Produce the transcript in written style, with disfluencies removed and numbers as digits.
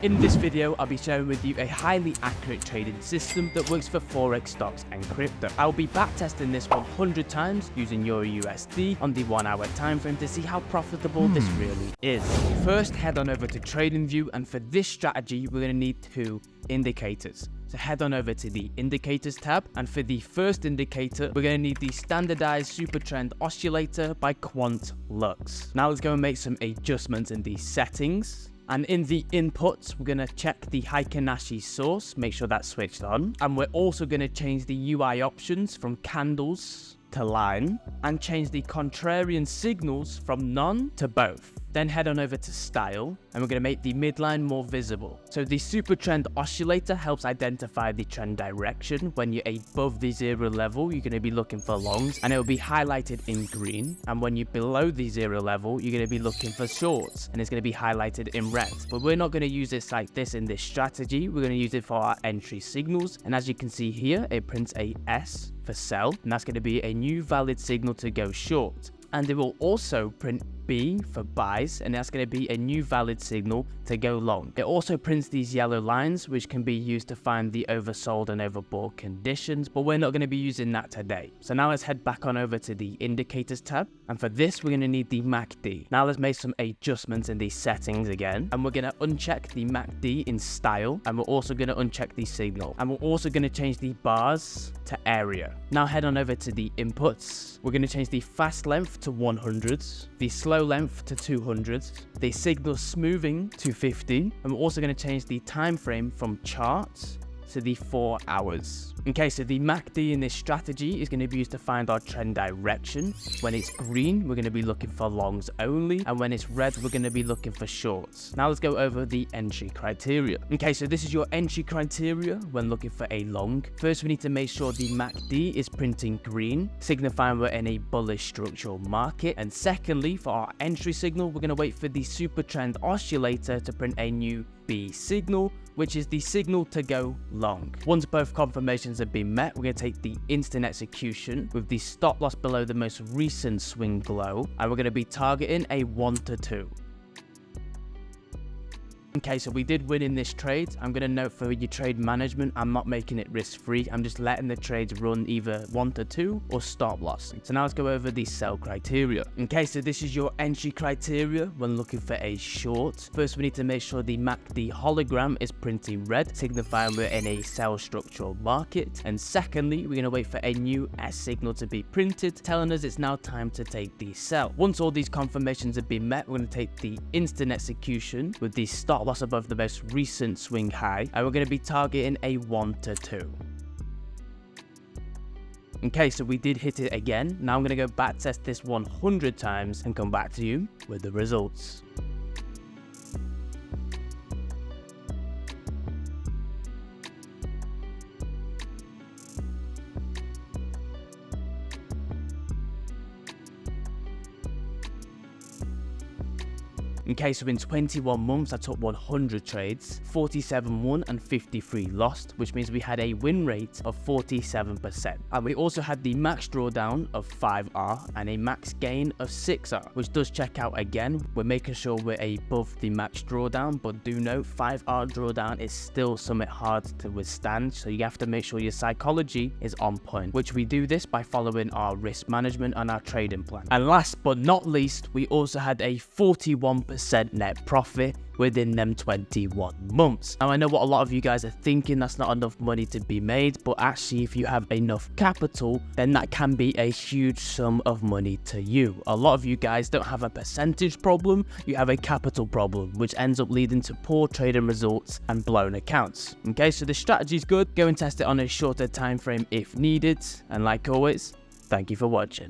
In this video, I'll be sharing with you a highly accurate trading system that works for Forex stocks and crypto. I'll be backtesting this 100 times using Euro USD on the 1 hour time frame to see how profitable this really is. First, head on over to TradingView, and for this strategy, we're going to need 2 indicators. So head on over to the indicators tab, and for the first indicator, we're going to need the standardized super trend oscillator by Quant Lux. Now let's go and make some adjustments in the settings. And in the inputs, we're going to check the Heikin Ashi source, make sure that's switched on. And we're also going to change the UI options from candles to line, and change the contrarian signals from none to both. Then head on over to style, and we're going to make the midline more visible. So the super trend oscillator helps identify the trend direction. When you're above the 0 level, you're going to be looking for longs, and it will be highlighted in green. And when you're below the 0 level, you're going to be looking for shorts, and it's going to be highlighted in red. But we're not going to use this like this in this strategy. We're going to use it for our entry signals. And as you can see here, it prints a S for sell, and that's going to be a new valid signal to go short. And it will also print B for buys, and that's going to be a new valid signal to go long. It also prints these yellow lines, which can be used to find the oversold and overbought conditions, but we're not going to be using that today. So now let's head back on over to the indicators tab, and for this we're going to need the MACD. Now let's make some adjustments in these settings again, and we're going to uncheck the MACD in style, and we're also going to uncheck the signal, and we're also going to change the bars to area. Now head on over to the inputs. We're going to change the fast length to 100, the slow length to 200, the signal smoothing to 50, and we're also going to change the time frame from charts to the 4 hours. Okay, so the MACD in this strategy is going to be used to find our trend direction. When it's green, we're going to be looking for longs only, and when it's red, we're going to be looking for shorts. Now let's go over the entry criteria. Okay, so this is your entry criteria when looking for a long. First, we need to make sure the MACD is printing green, signifying we're in a bullish structural market. And secondly, for our entry signal, we're going to wait for the super trend oscillator to print a new B signal, which is the signal to go long. Once both confirmations have been met, we're going to take the instant execution with the stop loss below the most recent swing low, and we're going to be targeting a 1 to 2. Okay, so we did win in this trade. I'm going to note for your trade management, I'm not making it risk-free. I'm just letting the trades run either 1 to 2 or stop loss. So now let's go over the sell criteria. Okay, so this is your entry criteria when looking for a short. First, we need to make sure the MACD hologram is printing red, signifying we're in a sell structural market. And secondly, we're going to wait for a new S signal to be printed, telling us it's now time to take the sell. Once all these confirmations have been met, we're going to take the instant execution with the stop loss above the most recent swing high, and we're going to be targeting a 1 to 2. Okay, so we did hit it again. Now I'm going to go back test this 100 times and come back to you with the results. Okay, so in 21 months, I took 100 trades, 47 won and 53 lost, which means we had a win rate of 47%. And we also had the max drawdown of 5R and a max gain of 6R, which does check out again. We're making sure we're above the max drawdown, but do note 5R drawdown is still somewhat hard to withstand, so you have to make sure your psychology is on point, which we do this by following our risk management and our trading plan. And last but not least, we also had a 41% net profit within them 21 months. Now I know what a lot of you guys are thinking, that's not enough money to be made, but actually if you have enough capital, then that can be a huge sum of money to you. A lot of you guys don't have a percentage problem, you have a capital problem, which ends up leading to poor trading results and blown accounts. Okay, so the strategy is good, go and test it on a shorter time frame if needed, and like always, thank you for watching.